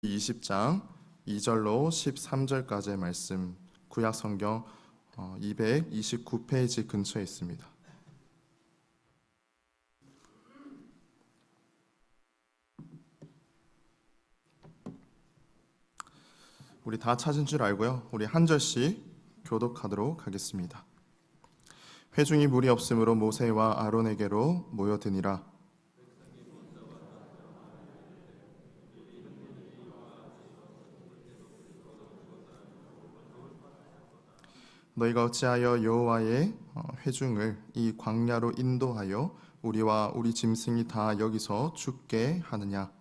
20장 2절로 13절까지의 말씀, 구약 성경 229페이지 근처에 있습니다. 우리 다 찾은 줄 알고요. 우리 한 절씩 교독하도록 하겠습니다. 회중이 물이 없으므로 모세와 아론에게로 모여드니라. 너희가 어찌하여 여호와의 회중을 이 광야로 인도하여 우리와 우리 짐승이 다 여기서 죽게 하느냐?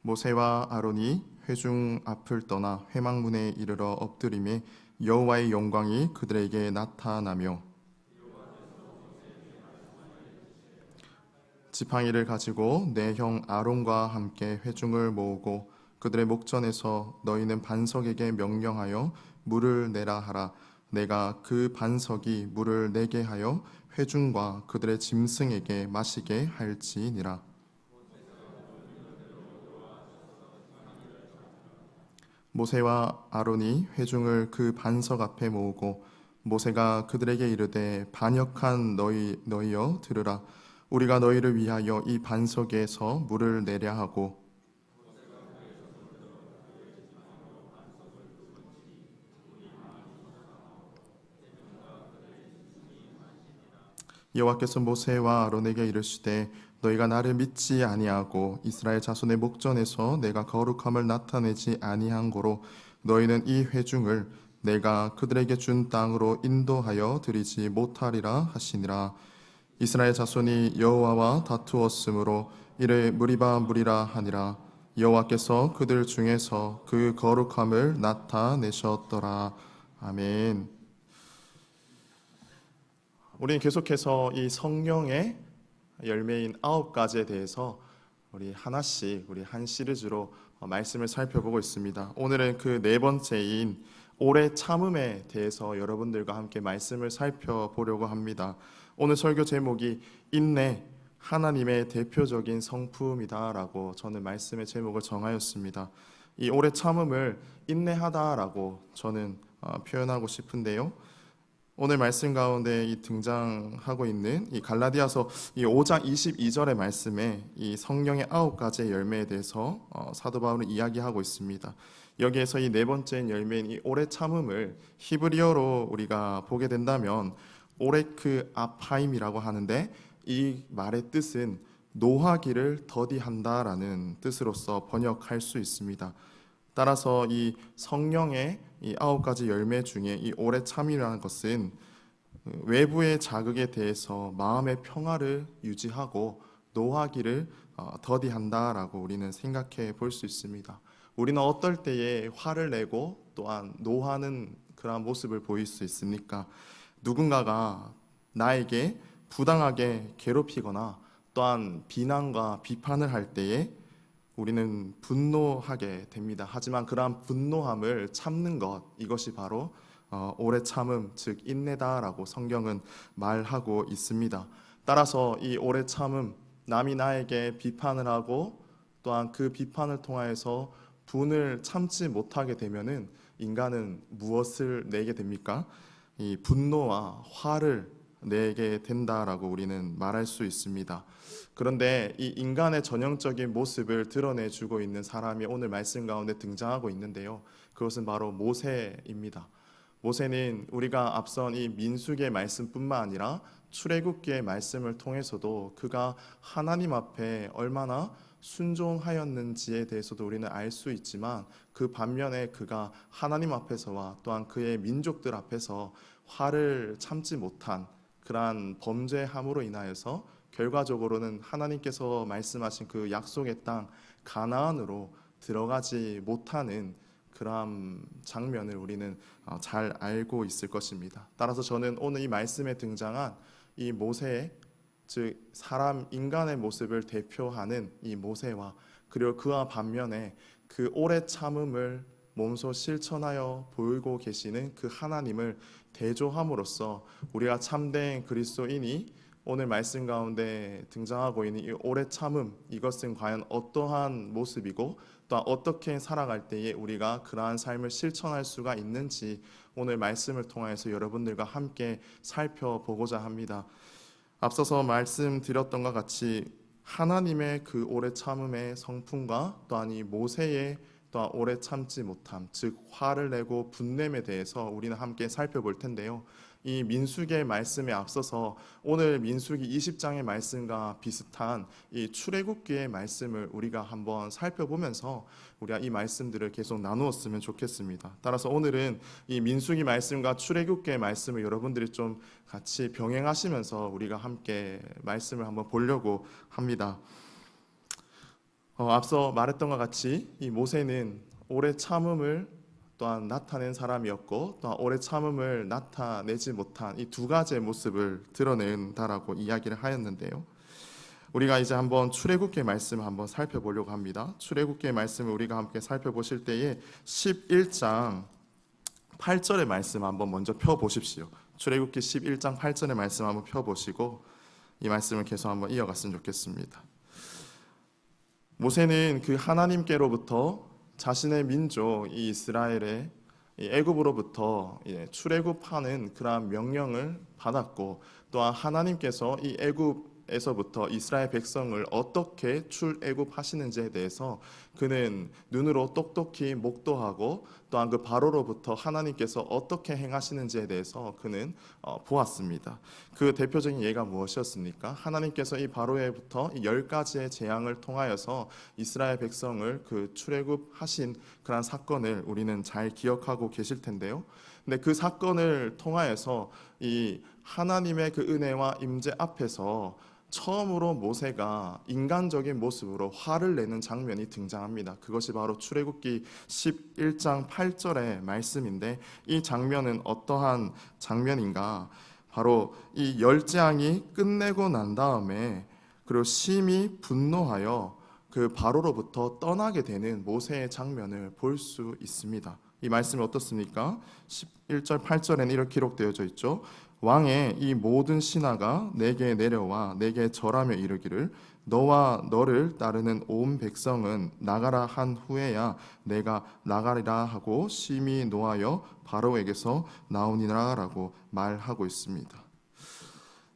모세와 아론이 회중 앞을 떠나 회막문에 이르러 엎드림에 여호와의 영광이 그들에게 나타나며 지팡이를 가지고 내 형 아론과 함께 회중을 모으고 그들의 목전에서 너희는 반석에게 명령하여 물을 내라 하라. 내가 그 반석이 물을 내게 하여 회중과 그들의 짐승에게 마시게 할지니라. 모세와 아론이 회중을 그 반석 앞에 모으고 모세가 그들에게 이르되 반역한 너희여 들으라. 우리가 너희를 위하여 이 반석에서 물을 내려 하고 여호와께서 모세와 아론에게 이르시되 너희가 나를 믿지 아니하고 이스라엘 자손의 목전에서 내가 거룩함을 나타내지 아니한 고로 너희는 이 회중을 내가 그들에게 준 땅으로 인도하여 드리지 못하리라 하시니라. 이스라엘 자손이 여호와와 다투었으므로 이를 무리바 무리라 하니라. 여호와께서 그들 중에서 그 거룩함을 나타내셨더라. 아멘. 우리는 계속해서 이 성령의 열매인 9가지에 대해서 우리 하나씩 우리 한 시리즈로 말씀을 살펴보고 있습니다. 오늘은 그 네 번째인 오래 참음에 대해서 여러분들과 함께 말씀을 살펴보려고 합니다. 오늘 설교 제목이 인내, 하나님의 대표적인 성품이다라고 저는 말씀의 제목을 정하였습니다. 이 오래 참음을 인내하다라고 저는 표현하고 싶은데요. 오늘 말씀 가운데 이 등장하고 있는 이 갈라디아서 이 5장 22절의 말씀에 이 성령의 9가지의 열매에 대해서 사도 바울은 이야기하고 있습니다. 여기에서 이 네 번째 열매인 이 오래 참음을 히브리어로 우리가 보게 된다면 오레크 아파임이라고 하는데 이 말의 뜻은 노하기를 더디한다라는 뜻으로서 번역할 수 있습니다. 따라서 이 성령의 이 9가지 열매 중에 이 오래 참이라는 것은 외부의 자극에 대해서 마음의 평화를 유지하고 노하기를 더디한다라고 우리는 생각해 볼 수 있습니다. 우리는 어떨 때에 화를 내고 또한 노하는 그런 모습을 보일 수 있습니까? 누군가가 나에게 부당하게 괴롭히거나 또한 비난과 비판을 할 때에 우리는 분노하게 됩니다. 하지만 그러한 분노함을 참는 것, 이것이 바로 오래 참음, 즉 인내다라고 성경은 말하고 있습니다. 따라서 이 오래 참음, 남이 나에게 비판을 하고 또한 그 비판을 통하여서 분을 참지 못하게 되면은 인간은 무엇을 내게 됩니까? 이 분노와 화를 내게 된다라고 우리는 말할 수 있습니다. 그런데 이 인간의 전형적인 모습을 드러내주고 있는 사람이 오늘 말씀 가운데 등장하고 있는데요. 그것은 바로 모세입니다. 모세는 우리가 앞선 이 민수기의 말씀뿐만 아니라 출애굽기의 말씀을 통해서도 그가 하나님 앞에 얼마나 순종하였는지에 대해서도 우리는 알 수 있지만 그 반면에 그가 하나님 앞에서와 또한 그의 민족들 앞에서 화를 참지 못한 그러한 범죄함으로 인하여서 결과적으로는 하나님께서 말씀하신 그 약속의 땅 가나안으로 들어가지 못하는 그러한 장면을 우리는 잘 알고 있을 것입니다. 따라서 저는 오늘 이 말씀에 등장한 이 모세, 즉 사람 인간의 모습을 대표하는 이 모세와 그리고 그와 반면에 그 오래 참음을 몸소 실천하여 보이고 계시는 그 하나님을 대조함으로써 우리가 참된 그리스도인이 오늘 말씀 가운데 등장하고 있는 이 오래 참음, 이것은 과연 어떠한 모습이고 또 어떻게 살아갈 때에 우리가 그러한 삶을 실천할 수가 있는지 오늘 말씀을 통해서 여러분들과 함께 살펴보고자 합니다. 앞서서 말씀드렸던 것 같이 하나님의 그 오래 참음의 성품과 또한 이 모세의 또한 오래 참지 못함, 즉 화를 내고 분냄에 대해서 우리는 함께 살펴볼 텐데요. 이 민수기의 말씀에 앞서서 오늘 민수기 20장의 말씀과 비슷한 이 출애굽기의 말씀을 우리가 한번 살펴보면서 우리가 이 말씀들을 계속 나누었으면 좋겠습니다. 따라서 오늘은 이 민수기 말씀과 출애굽기의 말씀을 여러분들이 좀 같이 병행하시면서 우리가 함께 말씀을 한번 보려고 합니다. 앞서 말했던 것 같이 이 모세는 오래 참음을 또한 나타낸 사람이었고 또한 오래 참음을 나타내지 못한 이 두 가지의 모습을 드러낸다라고 이야기를 하였는데요. 우리가 이제 한번 출애굽기의 말씀을 한번 살펴보려고 합니다. 출애굽기의 말씀을 우리가 함께 살펴보실 때에 11장 8절의 말씀 한번 먼저 펴보십시오. 출애굽기 11장 8절의 말씀 한번 펴보시고 이 말씀을 계속 한번 이어갔으면 좋겠습니다. 모세는 그 하나님께로부터 자신의 민족 이 이스라엘의 애굽으로부터 출애굽하는 그러한 명령을 받았고 또한 하나님께서 이 애굽에서부터 이스라엘 백성을 어떻게 출애굽하시는지에 대해서 그는 눈으로 똑똑히 목도하고 또한 그 바로로부터 하나님께서 어떻게 행하시는지에 대해서 그는 보았습니다. 그 대표적인 예가 무엇이었습니까? 하나님께서 이 바로에부터 10가지의 재앙을 통하여서 이스라엘 백성을 그 출애굽하신 그런 사건을 우리는 잘 기억하고 계실 텐데요. 근데 그 사건을 통하여서 이 하나님의 그 은혜와 임재 앞에서 처음으로 모세가 인간적인 모습으로 화를 내는 장면이 등장합니다. 그것이 바로 출애굽기 11장 8절의 말씀인데 이 장면은 어떠한 장면인가? 바로 이 열재앙이 끝내고 난 다음에 그리고 심히 분노하여 그 바로로부터 떠나게 되는 모세의 장면을 볼 수 있습니다. 이 말씀이 어떻습니까? 11절 8절에는 이렇게 기록되어져 있죠. 왕의 이 모든 신하가 내게 내려와 내게 절하며 이르기를 너와 너를 따르는 온 백성은 나가라 한 후에야 내가 나가리라 하고 심히 노하여 바로에게서 나오니라라고 말하고 있습니다.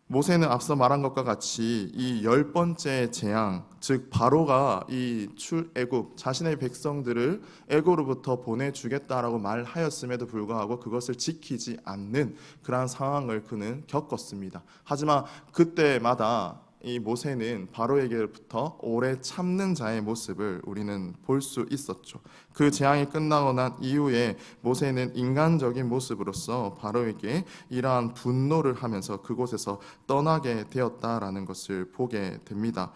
모세는 앞서 말한 것과 같이 이 10번째 재앙, 즉 바로가 이 출애굽 자신의 백성들을 애굽으로부터 보내주겠다라고 말하였음에도 불구하고 그것을 지키지 않는 그러한 상황을 그는 겪었습니다. 하지만 그때마다 이 모세는 바로에게부터 오래 참는 자의 모습을 우리는 볼 수 있었죠. 그 재앙이 끝나고 난 이후에 모세는 인간적인 모습으로서 바로에게 이러한 분노를 하면서 그곳에서 떠나게 되었다라는 것을 보게 됩니다.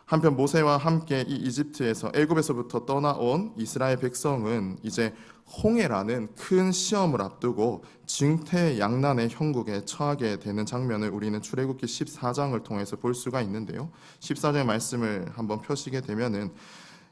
한편 모세와 함께 이 이집트에서 애굽에서부터 떠나온 이스라엘 백성은 이제 홍해라는 큰 시험을 앞두고 증태양난의 형국에 처하게 되는 장면을 우리는 출애굽기 14장을 통해서 볼 수가 있는데요. 14장의 말씀을 한번 펴시게 되면은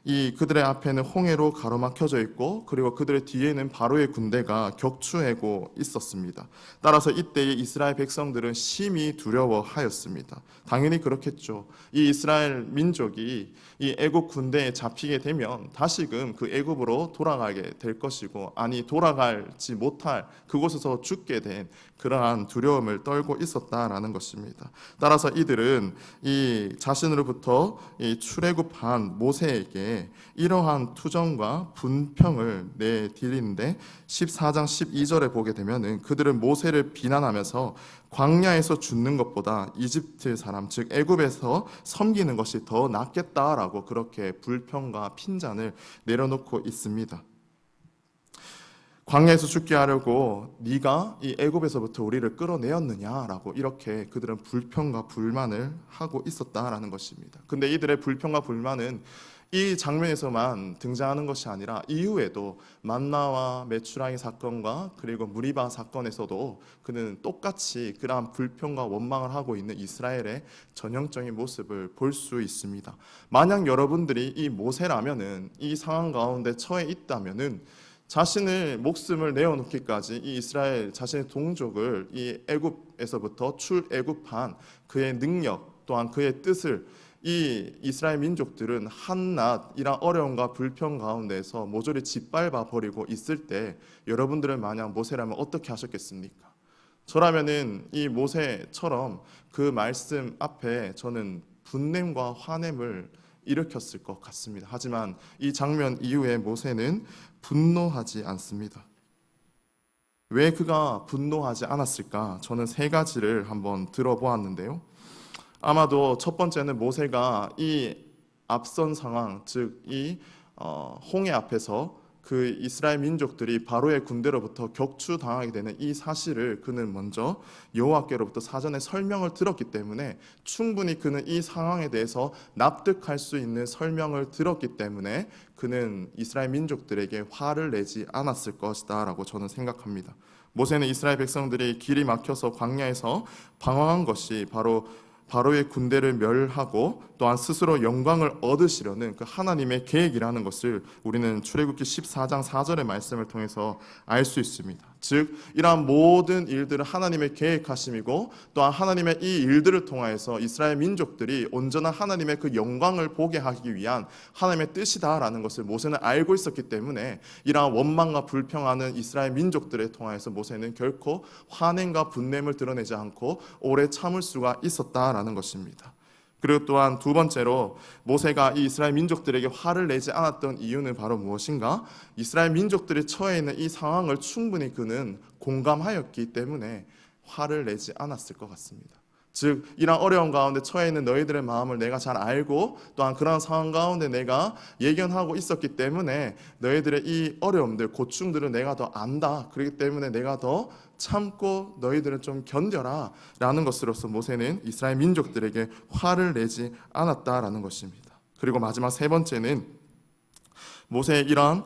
이 그들의 앞에는 홍해로 가로막혀져 있고 그리고 그들의 뒤에는 바로의 군대가 격추하고 있었습니다. 따라서 이때의 이스라엘 백성들은 심히 두려워하였습니다. 당연히 그렇겠죠. 이 이스라엘 민족이 이 애굽 군대에 잡히게 되면 다시금 그 애굽으로 돌아가게 될 것이고 아니 돌아가지 못할 그곳에서 죽게 된 그러한 두려움을 떨고 있었다라는 것입니다. 따라서 이들은 이 자신으로부터 이 출애굽한 모세에게 이러한 투정과 분평을 내디리는데 14장 12절에 보게 되면은 그들은 모세를 비난하면서 광야에서 죽는 것보다 이집트 사람 즉 애굽에서 섬기는 것이 더 낫겠다라고 그렇게 불평과 핀잔을 내려놓고 있습니다. 광야에서 죽게 하려고 네가 이 애굽에서부터 우리를 끌어내었느냐라고 이렇게 그들은 불평과 불만을 하고 있었다라는 것입니다. 근데 이들의 불평과 불만은 이 장면에서만 등장하는 것이 아니라 이후에도 만나와 메추라기 사건과 그리고 무리바 사건에서도 그는 똑같이 그러한 불평과 원망을 하고 있는 이스라엘의 전형적인 모습을 볼 수 있습니다. 만약 여러분들이 이 모세라면은 이 상황 가운데 처해 있다면은 자신의 목숨을 내어놓기까지 이 이스라엘 자신의 동족을 이 애굽에서부터 출애굽한 그의 능력 또한 그의 뜻을 이 이스라엘 민족들은 한낱 이런 어려움과 불평 가운데서 모조리 짓밟아 버리고 있을 때 여러분들은 만약 모세라면 어떻게 하셨겠습니까? 저라면은 이 모세처럼 그 말씀 앞에 저는 분냄과 화냄을 일으켰을 것 같습니다. 하지만 이 장면 이후에 모세는 분노하지 않습니다. 왜 그가 분노하지 않았을까? 저는 세 가지를 한번 들어보았는데요. 아마도 첫 번째는 모세가 이 앞선 상황, 즉 이 홍해 앞에서 그 이스라엘 민족들이 바로의 군대로부터 격추당하게 되는 이 사실을 그는 먼저 여호와께로부터 사전에 설명을 들었기 때문에 충분히 그는 이 상황에 대해서 납득할 수 있는 설명을 들었기 때문에 그는 이스라엘 민족들에게 화를 내지 않았을 것이다 라고 저는 생각합니다. 모세는 이스라엘 백성들이 길이 막혀서 광야에서 방황한 것이 바로의 군대를 멸하고 또한 스스로 영광을 얻으시려는 그 하나님의 계획이라는 것을 우리는 출애굽기 14장 4절의 말씀을 통해서 알 수 있습니다. 즉 이러한 모든 일들은 하나님의 계획하심이고 또한 하나님의 이 일들을 통하여서 이스라엘 민족들이 온전한 하나님의 그 영광을 보게 하기 위한 하나님의 뜻이다라는 것을 모세는 알고 있었기 때문에 이러한 원망과 불평하는 이스라엘 민족들에 통하여서 모세는 결코 화냄과 분냄을 드러내지 않고 오래 참을 수가 있었다라는 것입니다. 그리고 또한 두 번째로 모세가 이 이스라엘 민족들에게 화를 내지 않았던 이유는 바로 무엇인가? 이스라엘 민족들이 처해 있는 이 상황을 충분히 그는 공감하였기 때문에 화를 내지 않았을 것 같습니다. 즉 이런 어려운 가운데 처해 있는 너희들의 마음을 내가 잘 알고 또한 그런 상황 가운데 내가 예견하고 있었기 때문에 너희들의 이 어려움들, 고충들을 내가 더 안다. 그렇기 때문에 내가 더 참고 너희들은 좀 견뎌라 라는 것으로서 모세는 이스라엘 민족들에게 화를 내지 않았다라는 것입니다. 그리고 마지막 세 번째는 모세의 이러한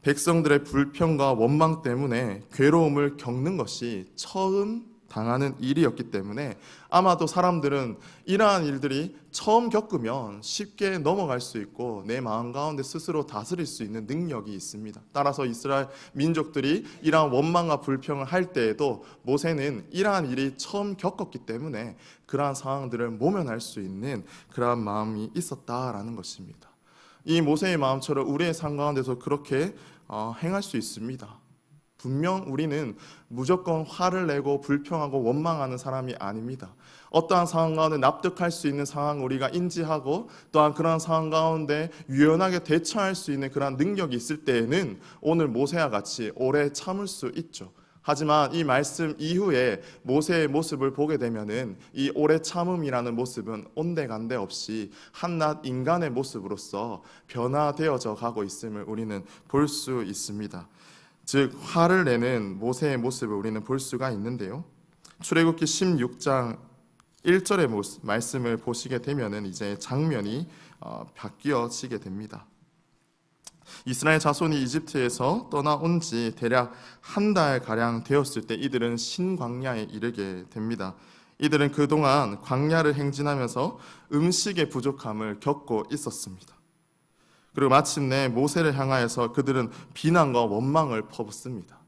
백성들의 불평과 원망 때문에 괴로움을 겪는 것이 처음 당하는 일이었기 때문에 아마도 사람들은 이러한 일들이 처음 겪으면 쉽게 넘어갈 수 있고 내 마음 가운데 스스로 다스릴 수 있는 능력이 있습니다. 따라서 이스라엘 민족들이 이러한 원망과 불평을 할 때에도 모세는 이러한 일이 처음 겪었기 때문에 그러한 상황들을 모면할 수 있는 그러한 마음이 있었다라는 것입니다. 이 모세의 마음처럼 우리의 삶 가운데서 그렇게 행할 수 있습니다. 분명 우리는 무조건 화를 내고 불평하고 원망하는 사람이 아닙니다. 어떠한 상황 가운데 납득할 수 있는 상황을 우리가 인지하고 또한 그런 상황 가운데 유연하게 대처할 수 있는 그런 능력이 있을 때에는 오늘 모세와 같이 오래 참을 수 있죠. 하지만 이 말씀 이후에 모세의 모습을 보게 되면은 이 오래 참음이라는 모습은 온데간데 없이 한낱 인간의 모습으로서 변화되어져 가고 있음을 우리는 볼 수 있습니다. 즉 화를 내는 모세의 모습을 우리는 볼 수가 있는데요. 출애굽기 16장 1절의 말씀을 보시게 되면은 이제 장면이 바뀌어지게 됩니다. 이스라엘 자손이 이집트에서 떠나온 지 대략 한 달 가량 되었을 때 이들은 신광야에 이르게 됩니다. 이들은 그동안 광야를 행진하면서 음식의 부족함을 겪고 있었습니다. 그리고 마침내 모세를 향하여서 그들은 비난과 원망을 퍼붓습니다.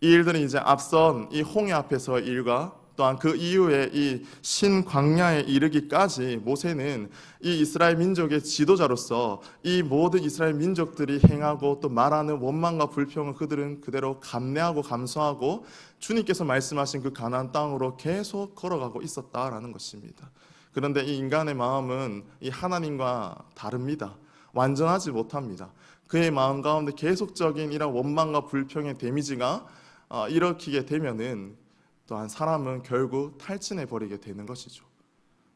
이 일들은 이제 앞선 이 홍해 앞에서의 일과 또한 그 이후에 이 신광야에 이르기까지 모세는 이 이스라엘 민족의 지도자로서 이 모든 이스라엘 민족들이 행하고 또 말하는 원망과 불평을 그들은 그대로 감내하고 감수하고 주님께서 말씀하신 그 가나안 땅으로 계속 걸어가고 있었다라는 것입니다. 그런데 이 인간의 마음은 이 하나님과 다릅니다. 완전하지 못합니다. 그의 마음 가운데 계속적인 이런 원망과 불평의 데미지가 일으키게 되면은 또한 사람은 결국 탈진해 버리게 되는 것이죠.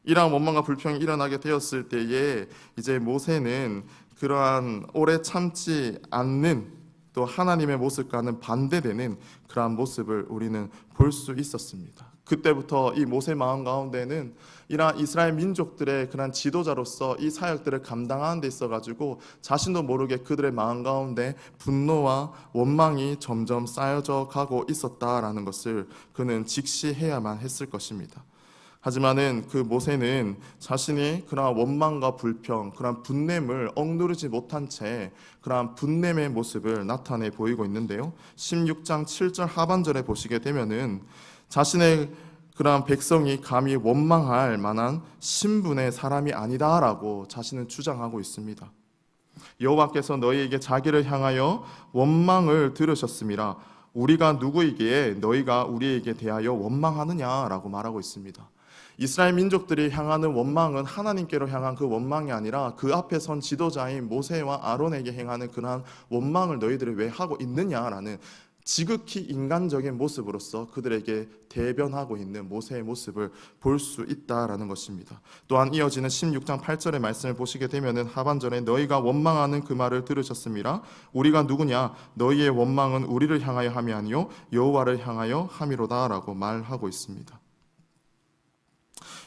이러한 원망과 불평이 일어나게 되었을 때에 이제 모세는 그러한 오래 참지 않는 또 하나님의 모습과는 반대되는 그러한 모습을 우리는 볼 수 있었습니다. 그때부터 이 모세 마음 가운데는 이러한 이스라엘 민족들의 그런 지도자로서 이 사역들을 감당하는 데 있어가지고 자신도 모르게 그들의 마음 가운데 분노와 원망이 점점 쌓여져 가고 있었다라는 것을 그는 직시해야만 했을 것입니다. 하지만은 그 모세는 자신이 그러한 원망과 불평, 그러한 분냄을 억누르지 못한 채 그러한 분냄의 모습을 나타내 보이고 있는데요. 16장 7절 하반절에 보시게 되면은 자신의 그러한 백성이 감히 원망할 만한 신분의 사람이 아니다라고 자신은 주장하고 있습니다. 여호와께서 너희에게 자기를 향하여 원망을 들으셨음이라 우리가 누구이기에 너희가 우리에게 대하여 원망하느냐라고 말하고 있습니다. 이스라엘 민족들이 향하는 원망은 하나님께로 향한 그 원망이 아니라 그 앞에 선 지도자인 모세와 아론에게 행하는 그러한 원망을 너희들이 왜 하고 있느냐라는 지극히 인간적인 모습으로서 그들에게 대변하고 있는 모세의 모습을 볼 수 있다라는 것입니다. 또한 이어지는 16장 8절의 말씀을 보시게 되면은 하반절에 너희가 원망하는 그 말을 들으셨음이라 우리가 누구냐 너희의 원망은 우리를 향하여 함이 아니요 여호와를 향하여 함이로다라고 말하고 있습니다.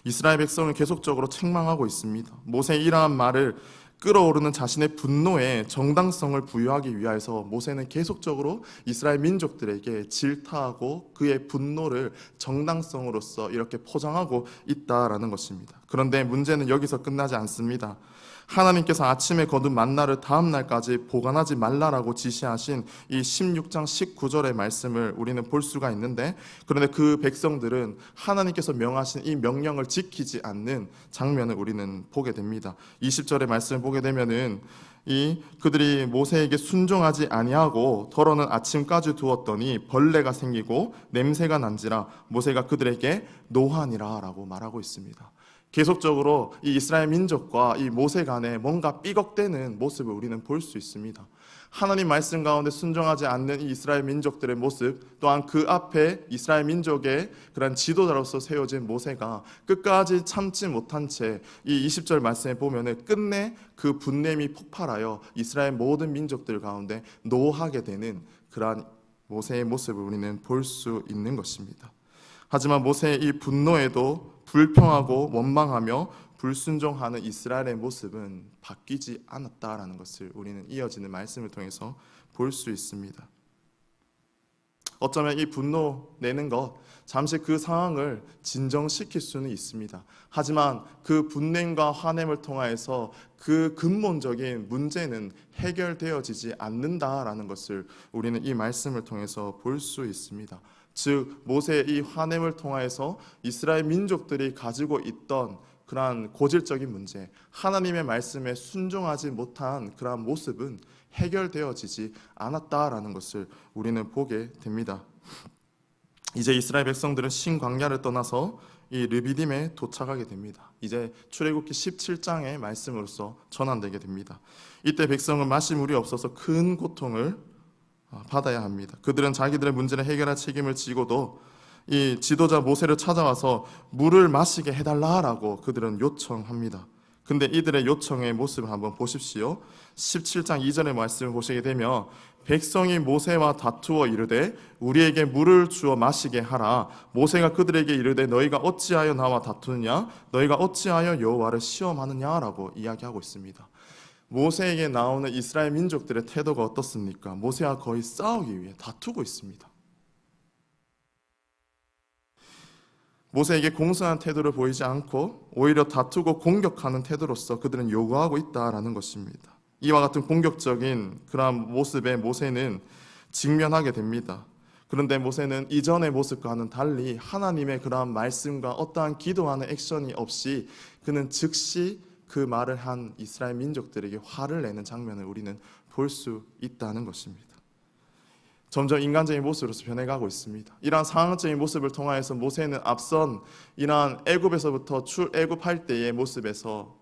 이스라엘 백성을 계속적으로 책망하고 있습니다. 모세의 이러한 말을 끓어오르는 자신의 분노에 정당성을 부여하기 위하여서 모세는 계속적으로 이스라엘 민족들에게 질타하고 그의 분노를 정당성으로서 이렇게 포장하고 있다라는 것입니다. 그런데 문제는 여기서 끝나지 않습니다. 하나님께서 아침에 거둔 만나를 다음 날까지 보관하지 말라라고 지시하신 이 16장 19절의 말씀을 우리는 볼 수가 있는데, 그런데 그 백성들은 하나님께서 명하신 이 명령을 지키지 않는 장면을 우리는 보게 됩니다. 20절의 말씀을 보게 되면은 그들이 모세에게 순종하지 아니하고 덜어는 아침까지 두었더니 벌레가 생기고 냄새가 난지라 모세가 그들에게 노하니라라고 말하고 있습니다. 계속적으로 이 이스라엘 민족과 이 모세 간에 뭔가 삐걱대는 모습을 우리는 볼 수 있습니다. 하나님 말씀 가운데 순종하지 않는 이 이스라엘 민족들의 모습, 또한 그 앞에 이스라엘 민족의 그런 지도자로서 세워진 모세가 끝까지 참지 못한 채 이 20절 말씀에 보면은 끝내 그 분냄이 폭발하여 이스라엘 모든 민족들 가운데 노하게 되는 그러한 모세의 모습을 우리는 볼 수 있는 것입니다. 하지만 모세의 이 분노에도 불평하고 원망하며 불순종하는 이스라엘의 모습은 바뀌지 않았다라는 것을 우리는 이어지는 말씀을 통해서 볼 수 있습니다. 어쩌면 이 분노 내는 것 잠시 그 상황을 진정시킬 수는 있습니다. 하지만 그 분냄과 화냄을 통하여서 그 근본적인 문제는 해결되어지지 않는다라는 것을 우리는 이 말씀을 통해서 볼 수 있습니다. 즉 모세의 이 화냄을 통하여서 이스라엘 민족들이 가지고 있던 그러한 고질적인 문제, 하나님의 말씀에 순종하지 못한 그러한 모습은 해결되어지지 않았다라는 것을 우리는 보게 됩니다. 이제 이스라엘 백성들은 신광야를 떠나서 이 르비딤에 도착하게 됩니다. 이제 출애굽기 17장의 말씀으로서 전환되게 됩니다. 이때 백성은 마실 물이 없어서 큰 고통을 받아야 합니다. 그들은 자기들의 문제를 해결할 책임을 지고도 이 지도자 모세를 찾아와서 물을 마시게 해달라라고 그들은 요청합니다. 근데 이들의 요청의 모습을 한번 보십시오. 17장 2절의 말씀을 보시게 되면 백성이 모세와 다투어 이르되 우리에게 물을 주어 마시게 하라. 모세가 그들에게 이르되 너희가 어찌하여 나와 다투느냐 너희가 어찌하여 여호와를 시험하느냐라고 이야기하고 있습니다. 모세에게 나오는 이스라엘 민족들의 태도가 어떻습니까? 모세와 거의 싸우기 위해 다투고 있습니다. 모세에게 공손한 태도를 보이지 않고 오히려 다투고 공격하는 태도로서 그들은 요구하고 있다라는 것입니다. 이와 같은 공격적인 그런 모습에 모세는 직면하게 됩니다. 그런데 모세는 이전의 모습과는 달리 하나님의 그러한 말씀과 어떠한 기도하는 액션이 없이 그는 즉시 그 말을 한 이스라엘 민족들에게 화를 내는 장면을 우리는 볼 수 있다는 것입니다. 점점 인간적인 모습으로서 변해가고 있습니다. 이러한 상황적인 모습을 통하여서 모세는 앞선 이러한 애굽에서부터 출애굽할 때의 모습에서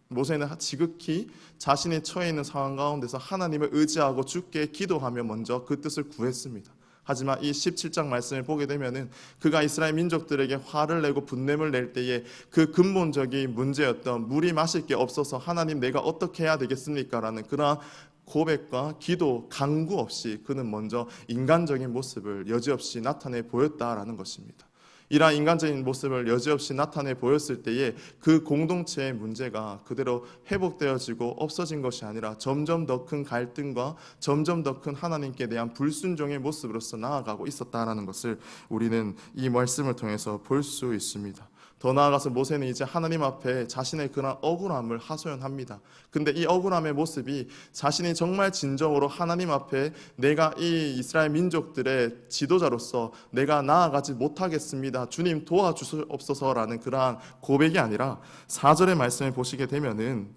모세는 지극히 자신이 처해 있는 상황 가운데서 하나님을 의지하고 주께 기도하며 먼저 그 뜻을 구했습니다. 하지만 이 17장 말씀을 보게 되면은 그가 이스라엘 민족들에게 화를 내고 분냄을 낼 때에 그 근본적인 문제였던 물이 마실 게 없어서 하나님 내가 어떻게 해야 되겠습니까? 라는 그러한 고백과 기도, 간구 없이 그는 먼저 인간적인 모습을 여지없이 나타내 보였다라는 것입니다. 이러한 인간적인 모습을 여지없이 나타내 보였을 때에 그 공동체의 문제가 그대로 회복되어지고 없어진 것이 아니라 점점 더 큰 갈등과 점점 더 큰 하나님께 대한 불순종의 모습으로서 나아가고 있었다라는 것을 우리는 이 말씀을 통해서 볼 수 있습니다. 더 나아가서 모세는 이제 하나님 앞에 자신의 그런 억울함을 하소연합니다. 근데 이 억울함의 모습이 자신이 정말 진정으로 하나님 앞에 내가 이 이스라엘 민족들의 지도자로서 내가 나아가지 못하겠습니다, 주님 도와주시옵소서라는 그러한 고백이 아니라 4절의 말씀을 보시게 되면은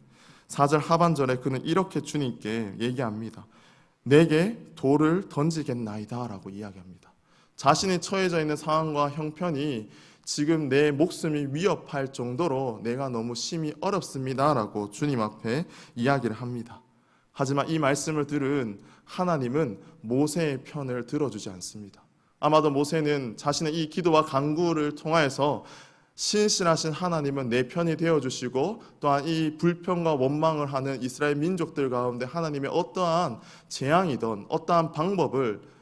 4절 하반절에 그는 이렇게 주님께 얘기합니다. 내게 돌을 던지겠나이다 라고 이야기합니다. 자신이 처해져 있는 상황과 형편이 지금 내 목숨이 위협할 정도로 내가 너무 심히 어렵습니다 라고 주님 앞에 이야기를 합니다. 하지만 이 말씀을 들은 하나님은 모세의 편을 들어주지 않습니다. 아마도 모세는 자신의 이 기도와 간구를 통하여서 신실하신 하나님은 내 편이 되어주시고 또한 이 불평과 원망을 하는 이스라엘 민족들 가운데 하나님의 어떠한 재앙이든 어떠한 방법을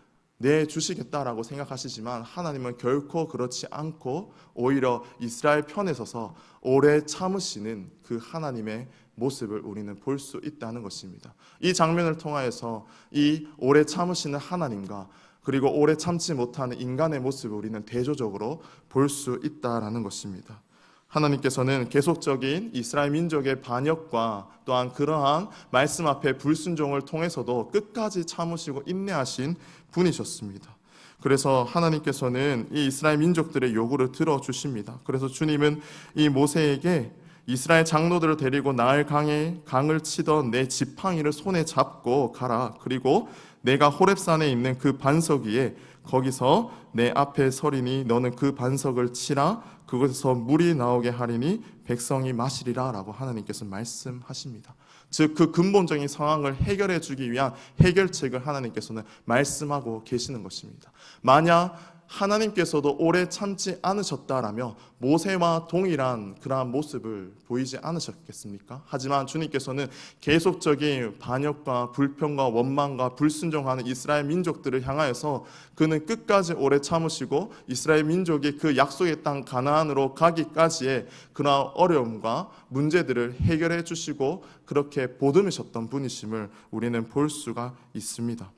내주시겠다라고 생각하시지만 하나님은 결코 그렇지 않고 오히려 이스라엘 편에 서서 오래 참으시는 그 하나님의 모습을 우리는 볼 수 있다는 것입니다. 이 장면을 통하여서 이 오래 참으시는 하나님과 그리고 오래 참지 못하는 인간의 모습을 우리는 대조적으로 볼 수 있다라는 것입니다. 하나님께서는 계속적인 이스라엘 민족의 반역과 또한 그러한 말씀 앞에 불순종을 통해서도 끝까지 참으시고 인내하신 분이셨습니다. 그래서 하나님께서는 이 이스라엘 민족들의 요구를 들어주십니다. 그래서 주님은 이 모세에게 이스라엘 장로들을 데리고 나일 강에 강을 치던 내 지팡이를 손에 잡고 가라. 그리고 내가 호렙산에 있는 그 반석 위에 거기서 내 앞에 서리니 너는 그 반석을 치라. 그곳에서 물이 나오게 하리니 백성이 마시리라 라고 하나님께서 말씀하십니다. 즉 그 근본적인 상황을 해결해 주기 위한 해결책을 하나님께서는 말씀하고 계시는 것입니다. 만약 하나님께서도 오래 참지 않으셨다라며 모세와 동일한 그러한 모습을 보이지 않으셨겠습니까? 하지만 주님께서는 계속적인 반역과 불평과 원망과 불순종하는 이스라엘 민족들을 향하여서 그는 끝까지 오래 참으시고 이스라엘 민족이 그 약속의 땅 가나안으로 가기까지의 그러한 어려움과 문제들을 해결해 주시고 그렇게 보듬으셨던 분이심을 우리는 볼 수가 있습니다.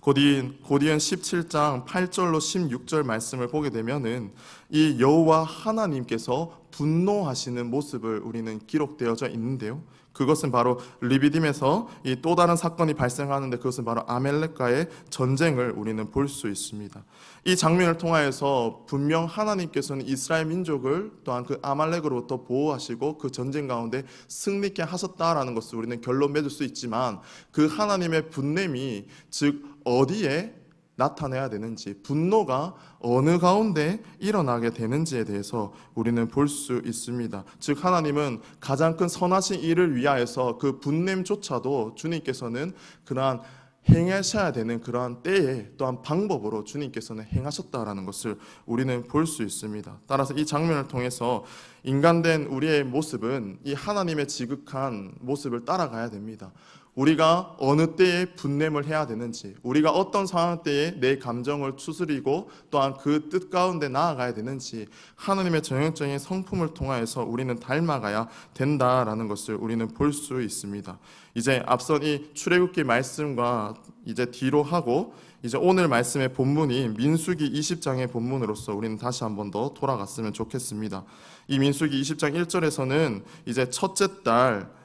고디언 17장 8절로 16절 말씀을 보게 되면은 이 여호와 하나님께서 분노하시는 모습을 우리는 기록되어져 있는데요. 그것은 바로 르비딤에서 이 또 다른 사건이 발생하는데 그것은 바로 아멜렉과의 전쟁을 우리는 볼 수 있습니다. 이 장면을 통하여서 분명 하나님께서는 이스라엘 민족을 또한 그 아말렉으로부터 보호하시고 그 전쟁 가운데 승리케 하셨다라는 것을 우리는 결론 맺을 수 있지만 그 하나님의 분냄이 즉 어디에 나타내야 되는지, 분노가 어느 가운데 일어나게 되는지에 대해서 우리는 볼 수 있습니다. 즉 하나님은 가장 큰 선하신 일을 위하여서 그 분냄조차도 주님께서는 그러한 행하셔야 되는 그러한 때에 또한 방법으로 주님께서는 행하셨다라는 것을 우리는 볼 수 있습니다. 따라서 이 장면을 통해서 인간된 우리의 모습은 이 하나님의 지극한 모습을 따라가야 됩니다. 우리가 어느 때에 분냄을 해야 되는지, 우리가 어떤 상황 때에 내 감정을 추스리고 또한 그 뜻 가운데 나아가야 되는지 하나님의 전형적인 성품을 통하여서 우리는 닮아가야 된다라는 것을 우리는 볼 수 있습니다. 이제 앞선 이 출애굽기 말씀과 이제 뒤로 하고 이제 오늘 말씀의 본문인 민수기 20장의 본문으로서 우리는 다시 한 번 더 돌아갔으면 좋겠습니다. 이 민수기 20장 1절에서는 이제 첫째 달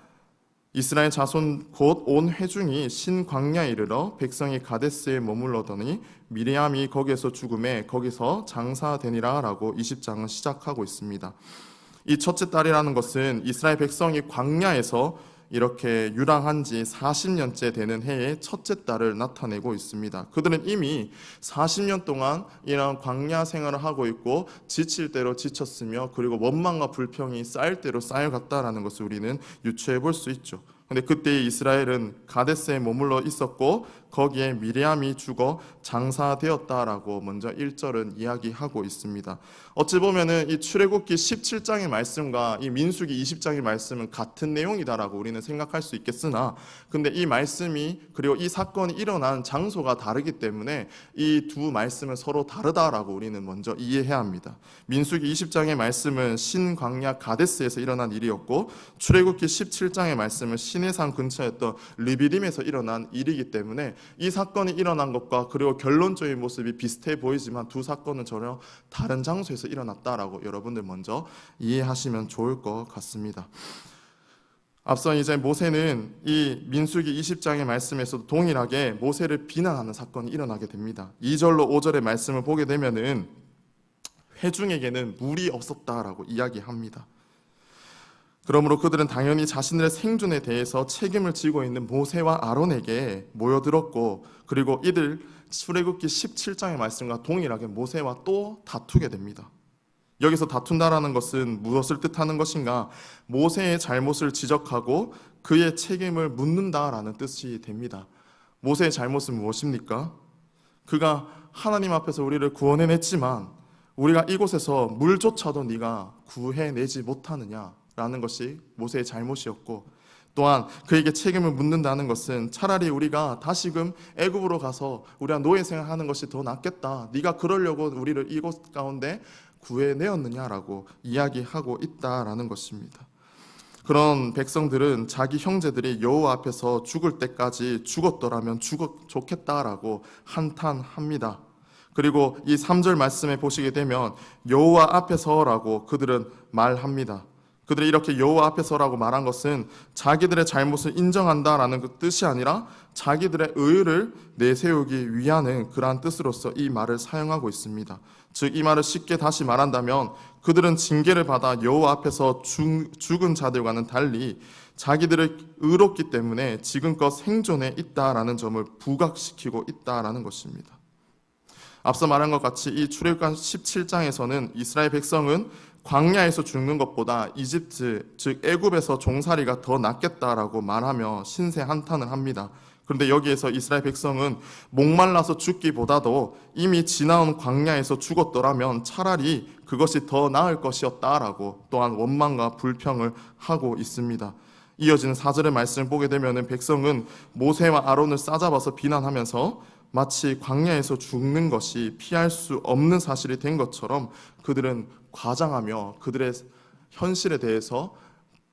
이스라엘 자손 곧 온 회중이 신광야에 이르러 백성이 가데스에 머물러더니 미리암이 거기에서 죽음에 거기서 장사되니라 라고 20장은 시작하고 있습니다. 이 첫째 달이라는 것은 이스라엘 백성이 광야에서 이렇게 유랑한 지 40년째 되는 해의 첫째 달을 나타내고 있습니다. 그들은 이미 40년 동안 이런 광야 생활을 하고 있고 지칠 대로 지쳤으며 그리고 원망과 불평이 쌓일 대로 쌓여갔다라는 것을 우리는 유추해 볼 수 있죠. 근데 그때 이스라엘은 가데스에 머물러 있었고 거기에 미리암이 죽어 장사되었다라고 먼저 1절은 이야기하고 있습니다. 어찌 보면은 이 출애굽기 17장의 말씀과 이 민수기 20장의 말씀은 같은 내용이다라고 우리는 생각할 수 있겠으나 근데 이 말씀이 그리고 이 사건이 일어난 장소가 다르기 때문에 이 두 말씀은 서로 다르다라고 우리는 먼저 이해해야 합니다. 민수기 20장의 말씀은 신광야 가데스에서 일어난 일이었고 출애굽기 17장의 말씀은 시내산 근처였던 르비딤에서 일어난 일이기 때문에 이 사건이 일어난 것과 그리고 결론적인 모습이 비슷해 보이지만 두 사건은 전혀 다른 장소에서 일어났다라고 여러분들 먼저 이해하시면 좋을 것 같습니다. 앞서 이제 모세는 이 민수기 20장의 말씀에서도 동일하게 모세를 비난하는 사건이 일어나게 됩니다. 2절로 5절의 말씀을 보게 되면은 회중에게는 물이 없었다라고 이야기합니다. 그러므로 그들은 당연히 자신들의 생존에 대해서 책임을 지고 있는 모세와 아론에게 모여들었고, 그리고 이들 출애굽기 17장의 말씀과 동일하게 모세와 또 다투게 됩니다. 여기서 다툰다라는 것은 무엇을 뜻하는 것인가? 모세의 잘못을 지적하고 그의 책임을 묻는다라는 뜻이 됩니다. 모세의 잘못은 무엇입니까? 그가 하나님 앞에서 우리를 구원해냈지만 우리가 이곳에서 물조차도 네가 구해내지 못하느냐라는 것이 모세의 잘못이었고, 또한 그에게 책임을 묻는다는 것은 차라리 우리가 다시금 애굽으로 가서 우리가 노예 생활하는 것이 더 낫겠다, 네가 그러려고 우리를 이곳 가운데 구해내었느냐라고 이야기하고 있다라는 것입니다. 그런 백성들은 자기 형제들이 여호와 앞에서 죽을 때까지 죽었더라면 좋겠다라고 한탄합니다. 그리고 이 3절 말씀에 보시게 되면 여호와 앞에서라고 그들은 말합니다. 그들이 이렇게 여호와 앞에서라고 말한 것은 자기들의 잘못을 인정한다라는 그 뜻이 아니라 자기들의 의를 내세우기 위하는 그러한 뜻으로서 이 말을 사용하고 있습니다. 즉, 이 말을 쉽게 다시 말한다면 그들은 징계를 받아 여호와 앞에서 죽은 자들과는 달리 자기들을 의롭기 때문에 지금껏 생존해 있다라는 점을 부각시키고 있다라는 것입니다. 앞서 말한 것 같이 이 출애굽기 17장에서는 이스라엘 백성은 광야에서 죽는 것보다 이집트, 즉 애굽에서 종살이가 더 낫겠다라고 말하며 신세 한탄을 합니다. 그런데 여기에서 이스라엘 백성은 목말라서 죽기보다도 이미 지나온 광야에서 죽었더라면 차라리 그것이 더 나을 것이었다라고 또한 원망과 불평을 하고 있습니다. 이어지는 4절의 말씀을 보게 되면 백성은 모세와 아론을 싸잡아서 비난하면서 마치 광야에서 죽는 것이 피할 수 없는 사실이 된 것처럼 그들은 과장하며 그들의 현실에 대해서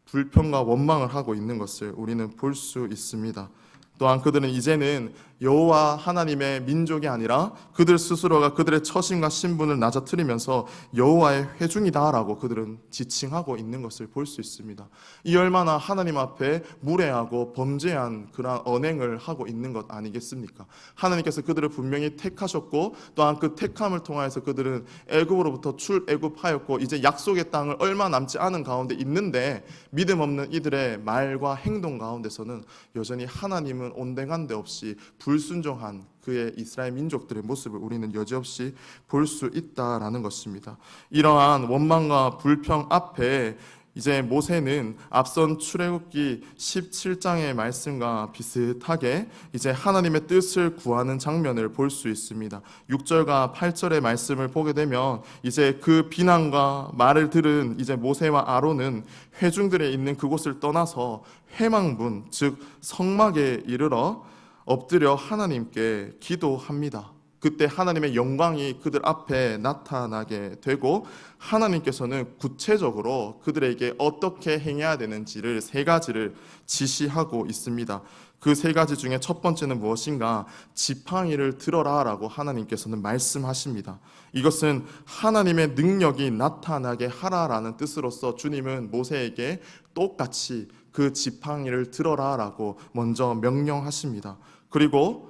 불평과 원망을 하고 있는 것을 우리는 볼 수 있습니다. 또한 그들은 이제는 여호와 하나님의 민족이 아니라 그들 스스로가 그들의 처신과 신분을 낮아뜨리면서 여호와의 회중이다라고 그들은 지칭하고 있는 것을 볼 수 있습니다. 이 얼마나 하나님 앞에 무례하고 범죄한 그러한 언행을 하고 있는 것 아니겠습니까? 하나님께서 그들을 분명히 택하셨고 또한 그 택함을 통하여서 그들은 애굽으로부터 출애굽하였고 이제 약속의 땅을 얼마 남지 않은 가운데 있는데 믿음 없는 이들의 말과 행동 가운데서는 여전히 하나님은 온데간 데 없이 불순종한 그의 이스라엘 민족들의 모습을 우리는 여지없이 볼 수 있다라는 것입니다. 이러한 원망과 불평 앞에 이제 모세는 앞선 출애굽기 17장의 말씀과 비슷하게 이제 하나님의 뜻을 구하는 장면을 볼 수 있습니다. 6절과 8절의 말씀을 보게 되면 이제 그 비난과 말을 들은 이제 모세와 아론은 회중들에 있는 그곳을 떠나서 회망문 즉 성막에 이르러 엎드려 하나님께 기도합니다. 그때 하나님의 영광이 그들 앞에 나타나게 되고 하나님께서는 구체적으로 그들에게 어떻게 행해야 되는지를 세 가지를 지시하고 있습니다. 그 세 가지 중에 첫 번째는 무엇인가? 지팡이를 들어라 라고 하나님께서는 말씀하십니다. 이것은 하나님의 능력이 나타나게 하라라는 뜻으로서 주님은 모세에게 똑같이 그 지팡이를 들어라 라고 먼저 명령하십니다. 그리고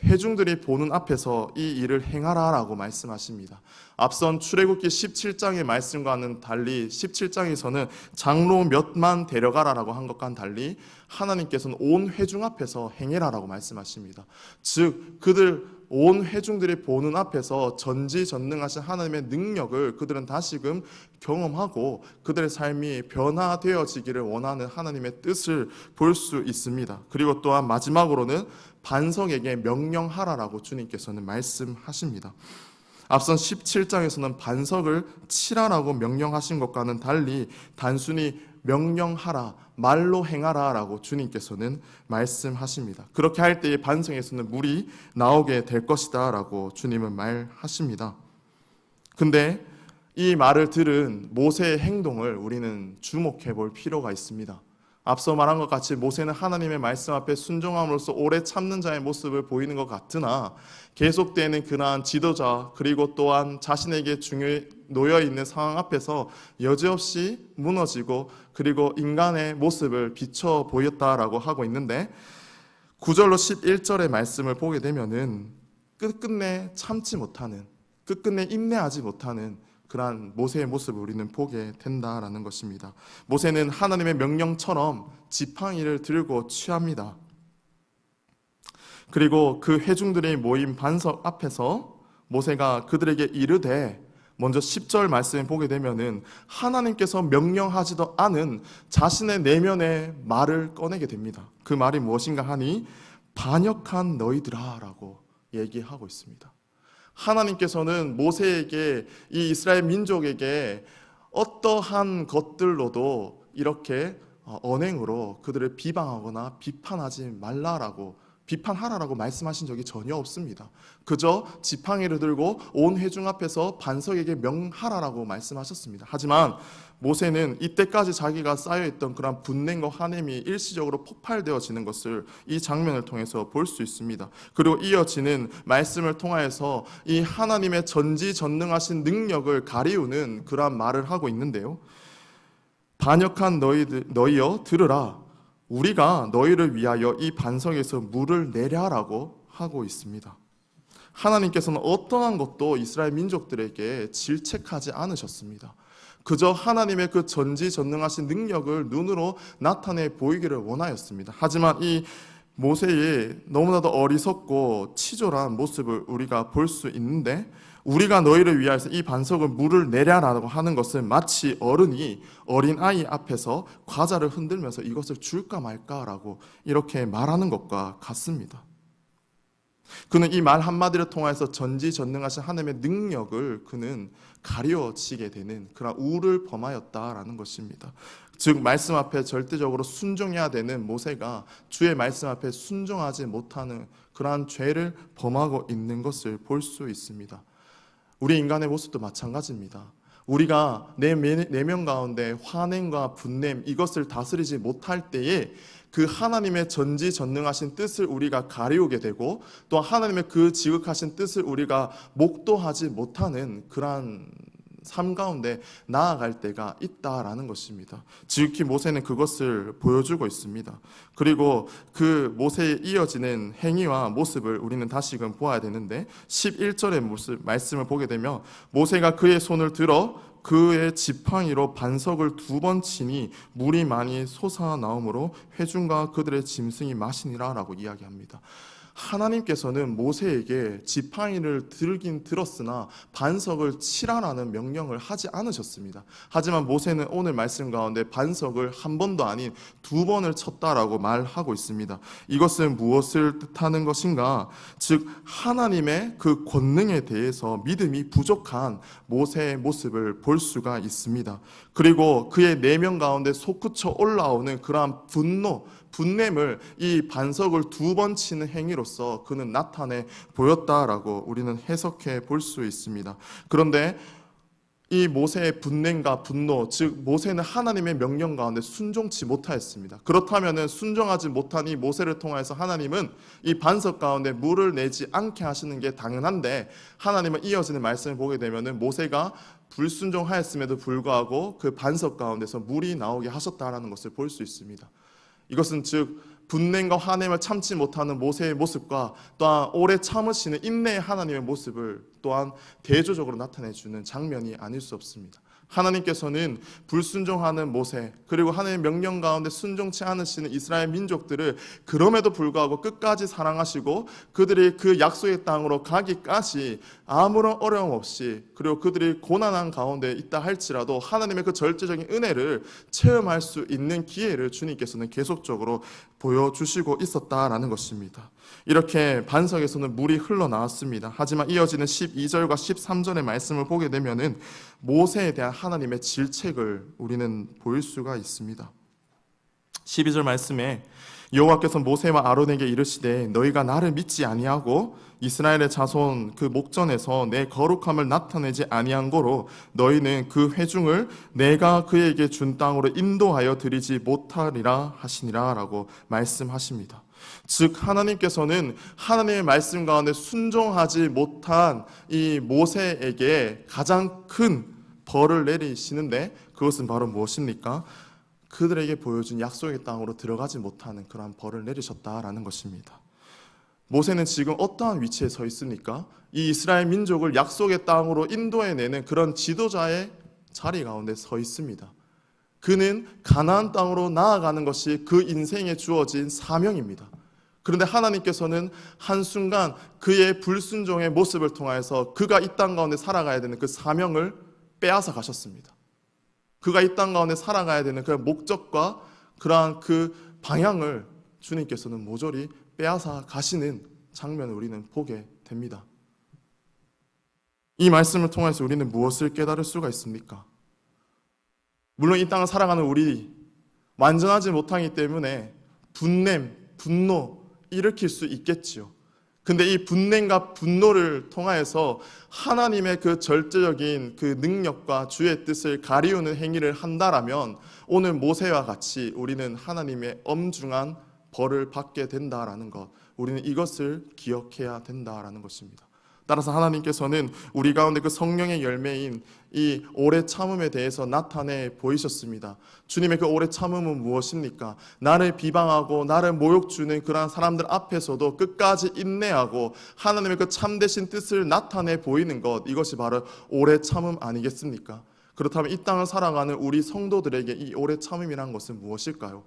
회중들이 보는 앞에서 이 일을 행하라라고 말씀하십니다. 앞선 출애굽기 17장의 말씀과는 달리 17장에서는 장로 몇만 데려가라라고 한 것과는 달리 하나님께서는 온 회중 앞에서 행해라라고 말씀하십니다. 즉 그들 온 회중들이 보는 앞에서 전지전능하신 하나님의 능력을 그들은 다시금 경험하고 그들의 삶이 변화되어지기를 원하는 하나님의 뜻을 볼 수 있습니다. 그리고 또한 마지막으로는 반석에게 명령하라라고 주님께서는 말씀하십니다. 앞선 17장에서는 반석을 치라라고 명령하신 것과는 달리 단순히 명령하라, 말로 행하라라고 주님께서는 말씀하십니다. 그렇게 할 때의 반석에서는 물이 나오게 될 것이다 라고 주님은 말하십니다. 근데 이 말을 들은 모세의 행동을 우리는 주목해 볼 필요가 있습니다. 앞서 말한 것 같이 모세는 하나님의 말씀 앞에 순종함으로써 오래 참는 자의 모습을 보이는 것 같으나 계속되는 그러한 지도자 그리고 또한 자신에게 놓여 있는 상황 앞에서 여지없이 무너지고 그리고 인간의 모습을 비춰 보였다라고 하고 있는데 9절로 11절의 말씀을 보게 되면은 끝끝내 참지 못하는, 끝끝내 인내하지 못하는 그러한 모세의 모습을 우리는 보게 된다라는 것입니다. 모세는 하나님의 명령처럼 지팡이를 들고 취합니다. 그리고 그 회중들이 모인 반석 앞에서 모세가 그들에게 이르되, 먼저 10절 말씀을 보게 되면은 하나님께서 명령하지도 않은 자신의 내면의 말을 꺼내게 됩니다. 그 말이 무엇인가 하니 반역한 너희들아 라고 얘기하고 있습니다. 하나님께서는 모세에게, 이 이스라엘 민족에게 어떠한 것들로도 이렇게 언행으로 그들을 비방하거나 비판하지 말라라고, 비판하라라고 말씀하신 적이 전혀 없습니다. 그저 지팡이를 들고 온 회중 앞에서 반석에게 명하라라고 말씀하셨습니다. 하지만 모세는 이때까지 자기가 쌓여있던 그런 분냄과 화냄이 일시적으로 폭발되어지는 것을 이 장면을 통해서 볼 수 있습니다. 그리고 이어지는 말씀을 통하여서 이 하나님의 전지전능하신 능력을 가리우는 그러한 말을 하고 있는데요. 반역한 너희여 들으라. 우리가 너희를 위하여 이 반석에서 물을 내랴라고 하고 있습니다. 하나님께서는 어떠한 것도 이스라엘 민족들에게 질책하지 않으셨습니다. 그저 하나님의 그 전지전능하신 능력을 눈으로 나타내 보이기를 원하였습니다. 하지만 이 모세의 너무나도 어리석고 치졸한 모습을 우리가 볼 수 있는데, 우리가 너희를 위하여서 이 반석을 물을 내랴라고 하는 것은 마치 어른이 어린아이 앞에서 과자를 흔들면서 이것을 줄까 말까라고 이렇게 말하는 것과 같습니다. 그는 이 말 한마디를 통해서 전지전능하신 하나님의 능력을 그는 가려지게 되는 그런 우를 범하였다라는 것입니다. 즉 말씀 앞에 절대적으로 순종해야 되는 모세가 주의 말씀 앞에 순종하지 못하는 그러한 죄를 범하고 있는 것을 볼 수 있습니다. 우리 인간의 모습도 마찬가지입니다. 우리가 내면 가운데 화냄과 분냄 이것을 다스리지 못할 때에 그 하나님의 전지전능하신 뜻을 우리가 가리우게 되고, 또 하나님의 그 지극하신 뜻을 우리가 목도하지 못하는 그러한 삶 가운데 나아갈 때가 있다라는 것입니다. 지극히 모세는 그것을 보여주고 있습니다. 그리고 그 모세에 이어지는 행위와 모습을 우리는 다시금 보아야 되는데, 11절의 말씀을 보게 되면 모세가 그의 손을 들어 그의 지팡이로 반석을 2번 치니 물이 많이 솟아나오므로 회중과 그들의 짐승이 마시니라 라고 이야기합니다. 하나님께서는 모세에게 지팡이를 들긴 들었으나 반석을 치라라는 명령을 하지 않으셨습니다. 하지만 모세는 오늘 말씀 가운데 반석을 한 번도 아닌 2번을 쳤다라고 말하고 있습니다. 이것은 무엇을 뜻하는 것인가? 즉 하나님의 그 권능에 대해서 믿음이 부족한 모세의 모습을 볼 수가 있습니다. 그리고 그의 내면 가운데 솟구쳐 올라오는 그러한 분냄을 이 반석을 2번 치는 행위로서 그는 나타내 보였다라고 우리는 해석해 볼 수 있습니다. 그런데 이 모세의 분냄과 분노, 즉 모세는 하나님의 명령 가운데 순종치 못하였습니다. 그렇다면 순종하지 못한 이 모세를 통해서 하나님은 이 반석 가운데 물을 내지 않게 하시는 게 당연한데, 하나님은 이어지는 말씀을 보게 되면 모세가 불순종하였음에도 불구하고 그 반석 가운데서 물이 나오게 하셨다라는 것을 볼 수 있습니다. 이것은 즉 분냄과 화냄을 참지 못하는 모세의 모습과 또한 오래 참으시는 인내의 하나님의 모습을 또한 대조적으로 나타내주는 장면이 아닐 수 없습니다. 하나님께서는 불순종하는 모세, 그리고 하나님의 명령 가운데 순종치 않으시는 이스라엘 민족들을 그럼에도 불구하고 끝까지 사랑하시고 그들이 그 약속의 땅으로 가기까지 아무런 어려움 없이, 그리고 그들이 고난한 가운데 있다 할지라도 하나님의 그 절대적인 은혜를 체험할 수 있는 기회를 주님께서는 계속적으로 보여주시고 있었다라는 것입니다. 이렇게 반석에서는 물이 흘러나왔습니다. 하지만 이어지는 12절과 13절의 말씀을 보게 되면은 모세에 대한 하나님의 질책을 우리는 보일 수가 있습니다. 12절 말씀에 여호와께서 모세와 아론에게 이르시되 너희가 나를 믿지 아니하고 이스라엘의 자손 그 목전에서 내 거룩함을 나타내지 아니한 고로 너희는 그 회중을 내가 그에게 준 땅으로 인도하여 드리지 못하리라 하시니라 라고 말씀하십니다. 즉 하나님께서는 하나님의 말씀 가운데 순종하지 못한 이 모세에게 가장 큰 벌을 내리시는데 그것은 바로 무엇입니까? 그들에게 보여준 약속의 땅으로 들어가지 못하는 그러한 벌을 내리셨다라는 것입니다. 모세는 지금 어떠한 위치에 서 있습니까? 이 이스라엘 민족을 약속의 땅으로 인도해내는 그런 지도자의 자리 가운데 서 있습니다. 그는 가나안 땅으로 나아가는 것이 그 인생에 주어진 사명입니다. 그런데 하나님께서는 한순간 그의 불순종의 모습을 통하여서 그가 이 땅 가운데 살아가야 되는 그 사명을 빼앗아 가셨습니다. 그가 이 땅 가운데 살아가야 되는 그 목적과 그러한 그 방향을 주님께서는 모조리 빼앗아 가시는 장면을 우리는 보게 됩니다. 이 말씀을 통해서 우리는 무엇을 깨달을 수가 있습니까? 물론 이 땅을 살아가는 우리 완전하지 못하기 때문에 분노 일으킬 수 있겠지요. 근데 이 분냄과 분노를 통하여서 하나님의 그 절대적인 그 능력과 주의 뜻을 가리우는 행위를 한다라면 오늘 모세와 같이 우리는 하나님의 엄중한 벌을 받게 된다라는 것, 우리는 이것을 기억해야 된다라는 것입니다. 따라서 하나님께서는 우리 가운데 그 성령의 열매인 이 오래 참음에 대해서 나타내 보이셨습니다. 주님의 그 오래 참음은 무엇입니까? 나를 비방하고 나를 모욕 주는 그러한 사람들 앞에서도 끝까지 인내하고 하나님의 그 참되신 뜻을 나타내 보이는 것, 이것이 바로 오래 참음 아니겠습니까? 그렇다면 이 땅을 살아가는 우리 성도들에게 이 오래 참음이란 것은 무엇일까요?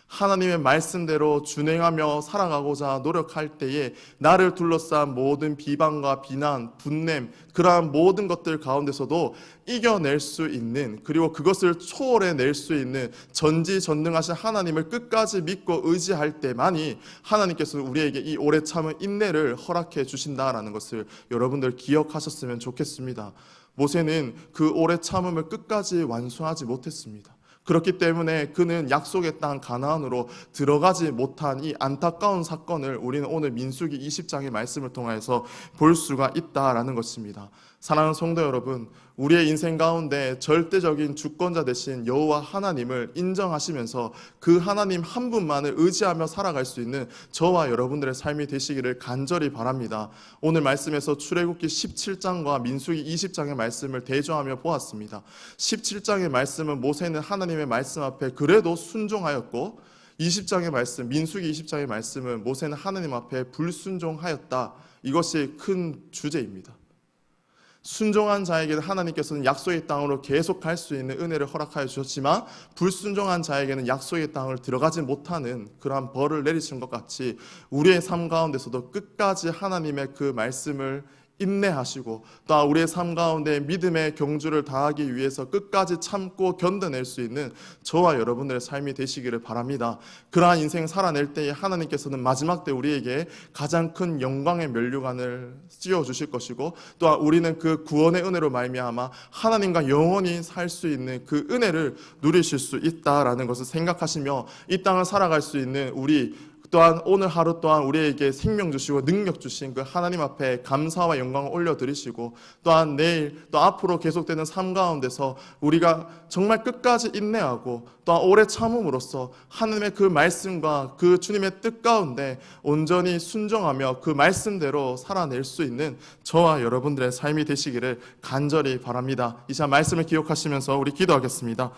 하나님의 말씀대로 준행하며 살아가고자 노력할 때에 나를 둘러싼 모든 비방과 비난, 분냄, 그러한 모든 것들 가운데서도 이겨낼 수 있는, 그리고 그것을 초월해낼 수 있는 전지전능하신 하나님을 끝까지 믿고 의지할 때만이 하나님께서는 우리에게 이 오래 참은 인내를 허락해 주신다라는 것을 여러분들 기억하셨으면 좋겠습니다. 모세는 그 오래 참음을 끝까지 완수하지 못했습니다. 그렇기 때문에 그는 약속의 땅 가나안으로 들어가지 못한 이 안타까운 사건을 우리는 오늘 민수기 20장의 말씀을 통해서 볼 수가 있다라는 것입니다. 사랑하는 성도 여러분, 우리의 인생 가운데 절대적인 주권자 되신 여호와 하나님을 인정하시면서 그 하나님 한 분만을 의지하며 살아갈 수 있는 저와 여러분들의 삶이 되시기를 간절히 바랍니다. 오늘 말씀에서 출애굽기 17장과 민수기 20장의 말씀을 대조하며 보았습니다. 17장의 말씀은 모세는 하나님의 말씀 앞에 그래도 순종하였고, 20장의 말씀, 민수기 20장의 말씀은 모세는 하나님 앞에 불순종하였다. 이것이 큰 주제입니다. 순종한 자에게는 하나님께서는 약속의 땅으로 계속 갈 수 있는 은혜를 허락하여 주셨지만 불순종한 자에게는 약속의 땅을 들어가지 못하는 그러한 벌을 내리신 것 같이 우리의 삶 가운데서도 끝까지 하나님의 그 말씀을 인내하시고 또 우리의 삶 가운데 믿음의 경주를 다하기 위해서 끝까지 참고 견뎌낼 수 있는 저와 여러분들의 삶이 되시기를 바랍니다. 그러한 인생 살아낼 때에 하나님께서는 마지막 때 우리에게 가장 큰 영광의 면류관을 씌워주실 것이고 또한 우리는 그 구원의 은혜로 말미암아 하나님과 영원히 살 수 있는 그 은혜를 누리실 수 있다라는 것을 생각하시며 이 땅을 살아갈 수 있는 우리 또한 오늘 하루 또한 우리에게 생명 주시고 능력 주신 그 하나님 앞에 감사와 영광을 올려드리시고 또한 내일 또 앞으로 계속되는 삶 가운데서 우리가 정말 끝까지 인내하고 또한 오래 참음으로써 하나님의 그 말씀과 그 주님의 뜻 가운데 온전히 순종하며 그 말씀대로 살아낼 수 있는 저와 여러분들의 삶이 되시기를 간절히 바랍니다. 이 시간 말씀을 기억하시면서 우리 기도하겠습니다.